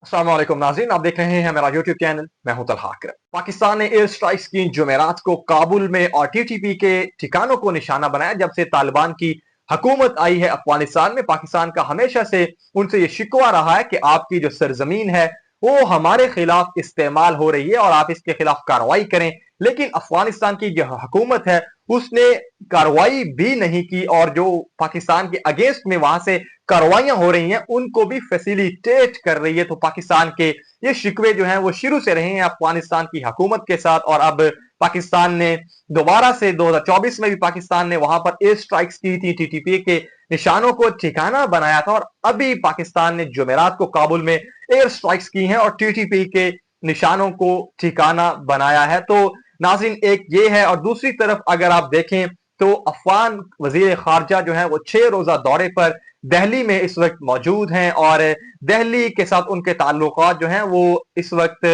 अस्सलाम वालेकुम नाज़रीन, आप देख रहे हैं मेरा यूट्यूब चैनल। मैं हूं तलहा अकरम। पाकिस्तान ने एयर स्ट्राइक्स की जुमेरात को काबुल में और टीटीपी के ठिकानों को निशाना बनाया। जब से तालिबान की हुकूमत आई है अफगानिस्तान में, पाकिस्तान का हमेशा से उनसे ये शिकवा रहा है कि आपकी जो सरजमीन है वो हमारे खिलाफ इस्तेमाल हो रही है और आप इसके खिलाफ कार्रवाई करें। लेकिन अफगानिस्तान की जो हुकूमत है उसने कार्रवाई भी नहीं की और जो पाकिस्तान के अगेंस्ट में वहां से कार्रवाइयां हो रही हैं उनको भी फैसिलिटेट कर रही है। तो पाकिस्तान के ये शिकवे जो हैं वो शुरू से रहे हैं अफगानिस्तान की हुकूमत के साथ। और अब पाकिस्तान ने दोबारा से 2024 में भी पाकिस्तान ने वहां पर एयर स्ट्राइक्स की थी, टीटीपी के निशानों को ठिकाना बनाया था। और अभी पाकिस्तान ने जुमेरात को काबुल में एयर स्ट्राइक्स की हैं और टीटीपी के निशानों को ठिकाना बनाया है। तो नाज़रीन, एक ये है। और दूसरी तरफ अगर आप देखें तो अफगान वजीर खारजा जो है वो 6 रोजा दौरे पर दिल्ली में इस वक्त मौजूद हैं और दिल्ली के साथ उनके ताल्लुकात जो हैं वो इस वक्त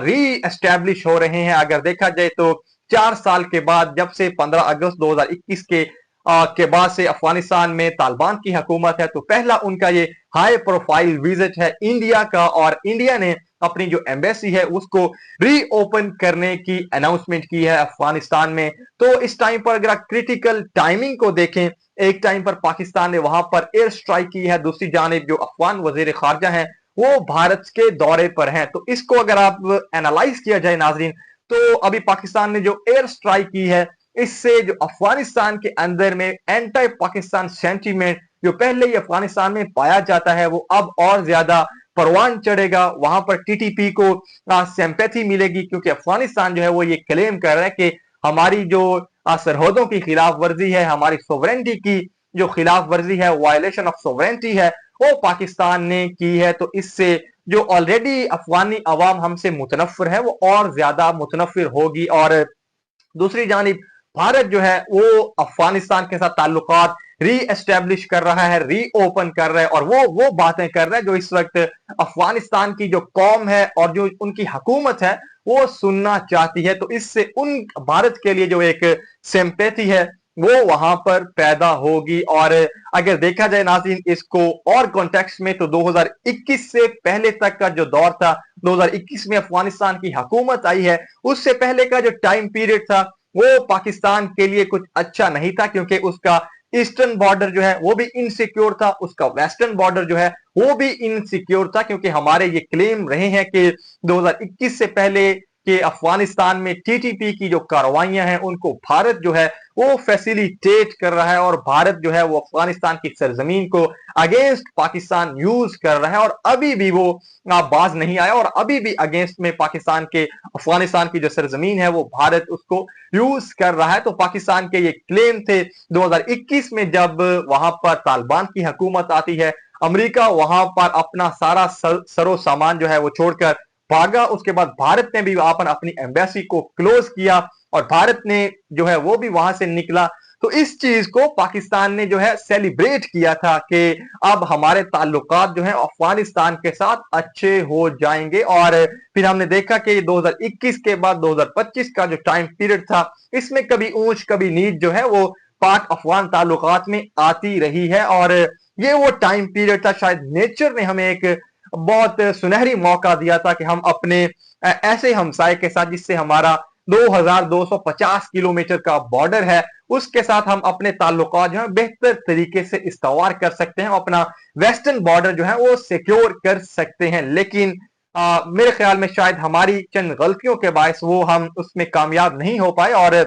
री एस्टेब्लिश हो रहे हैं। अगर देखा जाए तो 4 साल के बाद, जब से 15 अगस्त 2021 के बाद से अफगानिस्तान में तालिबान की हुकूमत है, तो पहला उनका ये हाई प्रोफाइल विजिट है इंडिया का। और इंडिया ने अपनी जो एम्बेसी है उसको रीओपन करने की अनाउंसमेंट की है अफगानिस्तान में। तो इस टाइम पर अगर क्रिटिकल टाइमिंग को देखें, एक टाइम पर पाकिस्तान ने वहां पर एयर स्ट्राइक की है, दूसरी जानिब जो अफगान वजीर खारजा हैं वो भारत के दौरे पर हैं। तो इसको अगर आप एनालाइज किया जाए नाजरीन, तो अभी पाकिस्तान ने जो एयर स्ट्राइक की है इससे जो अफगानिस्तान के अंदर में एंटी पाकिस्तान सेंटीमेंट जो पहले ही अफगानिस्तान में पाया जाता है वो अब और ज्यादा परवान चढ़ेगा। वहां पर टीटीपी को सिंपैथी मिलेगी, क्योंकि अफगानिस्तान जो है वो ये क्लेम कर रहा है कि हमारी जो सरहदों की खिलाफ वर्जी है, हमारी सोवरेंटी की जो खिलाफ वर्जी है, वायलेशन ऑफ सोवरेंटी है, वो पाकिस्तान ने की है। तो इससे जो ऑलरेडी अफगानी अवाम हमसे मुतनफिर है वो और ज्यादा मुतनफिर होगी। और दूसरी जानिब भारत जो है वो अफगानिस्तान के साथ ताल्लुकात री एस्टेब्लिश कर रहा है, री ओपन कर रहा है और वो बातें कर रहा है जो इस वक्त अफगानिस्तान की जो कौम है और जो उनकी हुकूमत है वो सुनना चाहती है। तो इससे उन भारत के लिए जो एक सिंपैथी है वो वहां पर पैदा होगी। और अगर देखा जाए नाज़रीन इसको और कॉन्टेक्स्ट में, तो 2021 से पहले तक का जो दौर था, 2021 में अफगानिस्तान की हुकूमत आई है, उससे पहले का जो टाइम पीरियड था वो पाकिस्तान के लिए कुछ अच्छा नहीं था, क्योंकि उसका ईस्टर्न बॉर्डर जो है वो भी इनसिक्योर था, उसका वेस्टर्न बॉर्डर जो है वो भी इनसिक्योर था। क्योंकि हमारे ये क्लेम रहे हैं कि 2021 से पहले कि अफगानिस्तान में टीटीपी की जो कार्रवाइयां हैं उनको भारत जो है वो फैसिलिटेट कर रहा है और भारत जो है वो अफगानिस्तान की सरजमीन को अगेंस्ट पाकिस्तान यूज कर रहा है। और अभी भी वो बाज नहीं आया और अभी भी अगेंस्ट में पाकिस्तान के अफगानिस्तान की जो सरजमीन है वो भारत उसको यूज कर रहा है। तो पाकिस्तान के ये क्लेम थे 2021 में, जब वहां पर तालिबान की हुकूमत आती है, अमेरिका वहां पर अपना सारा सरो सामान जो है वो छोड़कर भागा। उसके बाद भारत ने भी अपनी एम्बेसी को क्लोज किया और भारत ने जो है वो भी वहां से निकला। तो इस चीज को पाकिस्तान ने जो है सेलिब्रेट किया था कि अब हमारे ताल्लुकात जो है अफगानिस्तान के साथ अच्छे हो जाएंगे। और फिर हमने देखा कि 2021 के बाद 2025 का जो टाइम पीरियड था इसमें कभी ऊंच कभी नीच जो है वो पाक अफगान ताल्लुकात में आती रही है। और ये वो टाइम पीरियड था, शायद नेचर ने हमें एक बहुत सुनहरी मौका दिया था कि हम अपने ऐसे हमसाए के साथ जिससे हमारा 2250 किलोमीटर का बॉर्डर है उसके साथ हम अपने ताल्लुकात जो है बेहतर तरीके से इस्तेमाल कर सकते हैं, अपना वेस्टर्न बॉर्डर जो है वो सिक्योर कर सकते हैं। लेकिन मेरे ख्याल में शायद हमारी चंद गलतियों के बायस वो हम उसमें कामयाब नहीं हो पाए और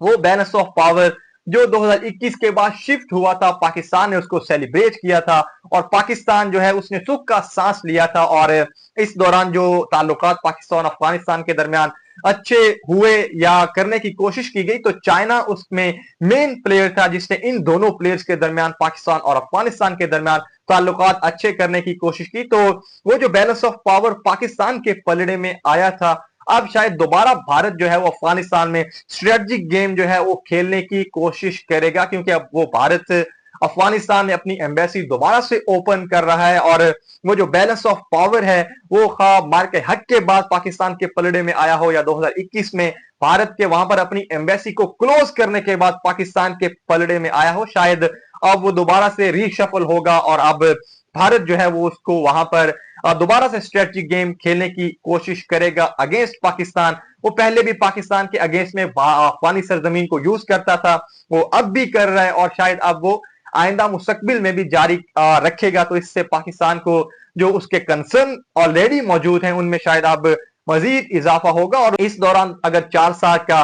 वो बैलेंस ऑफ पावर जो 2021 के बाद शिफ्ट हुआ था पाकिस्तान ने उसको सेलिब्रेट किया था और पाकिस्तान जो है उसने सुख का सांस लिया था। और इस दौरान जो ताल्लुकात पाकिस्तान और अफगानिस्तान के दरमियान अच्छे हुए या करने की कोशिश की गई, तो चाइना उसमें मेन प्लेयर था जिसने इन दोनों प्लेयर्स के दरमियान, पाकिस्तान और अफगानिस्तान के दरमियान ताल्लुकात अच्छे करने की कोशिश की। तो वो जो बैलेंस ऑफ पावर पाकिस्तान के पलड़े में आया था, अब शायद दोबारा भारत जो है वो अफगानिस्तान में स्ट्रेटजिक गेम जो है वो खेलने की कोशिश करेगा, क्योंकि अब वो भारत अफगानिस्तान में अपनी एम्बेसी दोबारा से ओपन कर रहा है और वो जो बैलेंस ऑफ पावर है वो खा मार के हक के बाद पाकिस्तान के पलड़े में आया हो या 2021 में भारत के वहां पर अपनी एम्बेसी को क्लोज करने के बाद पाकिस्तान के पलड़े में आया हो, शायद अब वो दोबारा से रीशफल होगा और अब भारत जो है वो उसको वहां पर दोबारा से स्ट्रेटजिक गेम खेलने की कोशिश करेगा अगेंस्ट पाकिस्तान। वो पहले भी पाकिस्तान के अगेंस्ट में अफगानी सरजमीन को यूज करता था, वो अब भी कर रहा है और शायद अब वो आइंदा मुस्तकबिल में भी जारी रखेगा। तो इससे पाकिस्तान को जो उसके कंसर्न ऑलरेडी मौजूद हैं उनमें शायद अब मजीद इजाफा होगा। और इस दौरान अगर 4 साल का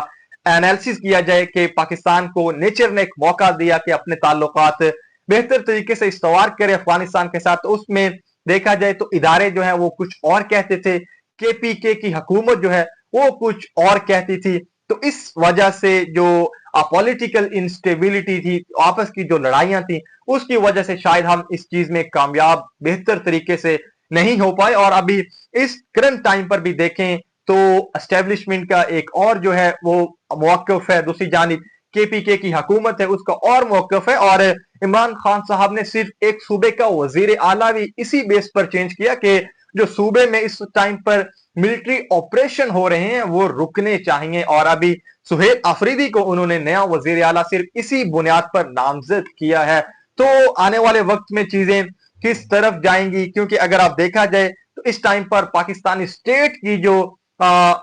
एनालिसिस किया जाए कि पाकिस्तान को नेचर ने एक मौका दिया कि अपने ताल्लुकात बेहतर तरीके से इस्तवार करे अफगानिस्तान के साथ, तो उसमें देखा जाए तो इदारे जो है वो कुछ और कहते थे, केपीके की हुकूमत जो है वो कुछ और कहती थी। तो इस वजह से जो पॉलिटिकल इंस्टेबिलिटी थी, आपस की जो लड़ाइयां थी, उसकी वजह से शायद हम इस चीज में कामयाब बेहतर तरीके से नहीं हो पाए। और अभी इस करंट टाइम पर भी देखें तो एस्टेब्लिशमेंट का एक और जो है वो मौकफ है, दूसरी जानिब केपीके की हुकूमत है उसका और मौकफ है। और इमरान खान साहब ने सिर्फ एक सूबे का वजीर आला भी इसी बेस पर चेंज किया कि जो सूबे में इस टाइम पर मिलिट्री ऑपरेशन हो रहे हैं वो रुकने चाहिए। और अभी सुहेल अफरीदी को उन्होंने नया वजीर आला सिर्फ इसी बुनियाद पर नामजद किया है। तो आने वाले वक्त में चीजें किस तरफ जाएंगी, क्योंकि अगर आप देखा जाए तो इस टाइम पर पाकिस्तानी स्टेट की जो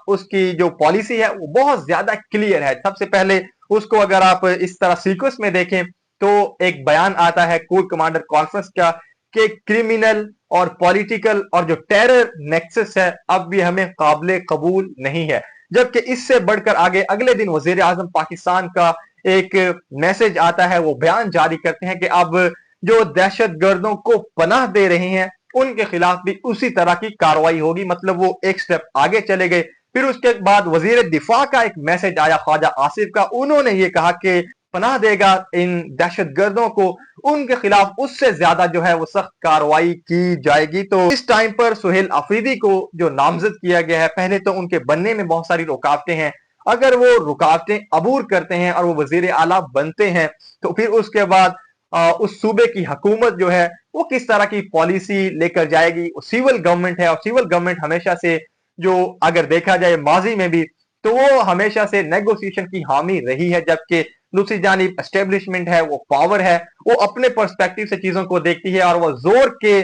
उसकी जो पॉलिसी है वो बहुत ज्यादा क्लियर है। सबसे पहले उसको अगर आप इस तरह सीक्वेंस में देखें तो एक बयान आता है कोर कमांडर कॉन्फ्रेंस का कि क्रिमिनल और पॉलिटिकल और जो टेरर नेक्सस है अब भी हमें काबिल कबूल नहीं है। जबकि इससे बढ़कर आगे अगले दिन वजीर आजम पाकिस्तान का एक मैसेज आता है, वो बयान जारी करते हैं कि अब जो दहशत गर्दों को पनाह दे रहे हैं उनके खिलाफ भी उसी तरह की कार्रवाई होगी। मतलब वो एक स्टेप आगे चले गए। फिर उसके बाद वजीर दिफा का एक मैसेज आया ख्वाजा आसिफ का, उन्होंने ये कहा कि पनाह देगा इन दहशत गर्दों को, उनके खिलाफ उससे ज्यादा जो है वो सख्त कार्रवाई की जाएगी। तो इस टाइम पर सुहेल अफरीदी को जो नामजद किया गया है, पहले तो उनके बनने में बहुत सारी रुकावटें हैं। अगर वो रुकावटें अबूर करते हैं और वो वजीर आला बनते हैं तो फिर उसके बाद उस सूबे की हुकूमत जो है वो किस तरह की पॉलिसी लेकर जाएगी। सिविल गवर्नमेंट है और सिविल गवर्नमेंट हमेशा से जो अगर देखा जाए माजी में भी तो वो हमेशा से नेगोशिएशन की हामी रही है। जबकि दूसरी जानिब एस्टेब्लिशमेंट है, वो पावर है, वो अपने पर्सपेक्टिव से चीजों को देखती है और वो जोर के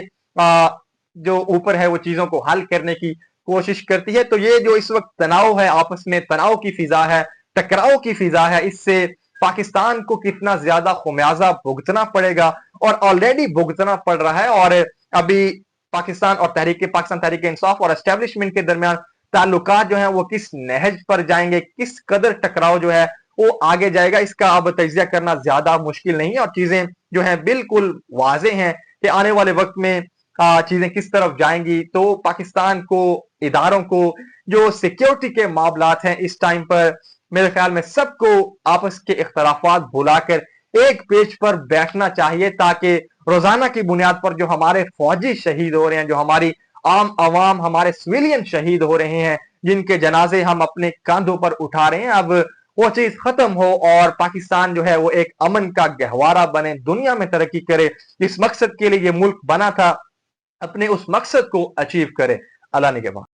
जो ऊपर है वो चीजों को हल करने की कोशिश करती है। तो ये जो इस वक्त तनाव है, आपस में तनाव की फिजा है, टकराव की फिजा है, इससे पाकिस्तान को कितना ज्यादा खुमियाजा भुगतना पड़ेगा और ऑलरेडी भुगतना पड़ रहा है। और अभी पाकिस्तान और पाकिस्तान तहरीक इंसाफ और एस्टेब्लिशमेंट के दरमियान ताल्लुकात जो है वो किस नहज पर जाएंगे, किस कदर टकराव जो है वो आगे जाएगा, इसका अब तजिया करना ज्यादा मुश्किल नहीं है। और चीजें जो है बिल्कुल वाजे हैं कि आने वाले वक्त में चीजें किस तरफ जाएंगी। तो पाकिस्तान को, इदारों को, जो सिक्योरिटी के मामलात हैं इस टाइम पर मेरे ख्याल में सबको आपस के इख्तलाफात भुलाकर एक पेज पर बैठना चाहिए, ताकि रोजाना की बुनियाद पर जो हमारे फौजी शहीद हो रहे हैं, जो हमारी आम आवाम, हमारे सिविलियन शहीद हो रहे हैं, जिनके जनाजे हम अपने कंधों पर उठा रहे हैं, अब वो चीज खत्म हो और पाकिस्तान जो है वो एक अमन का गहवारा बने, दुनिया में तरक्की करे। इस मकसद के लिए ये मुल्क बना था, अपने उस मकसद को अचीव करे। अल्लाह ने के बाद।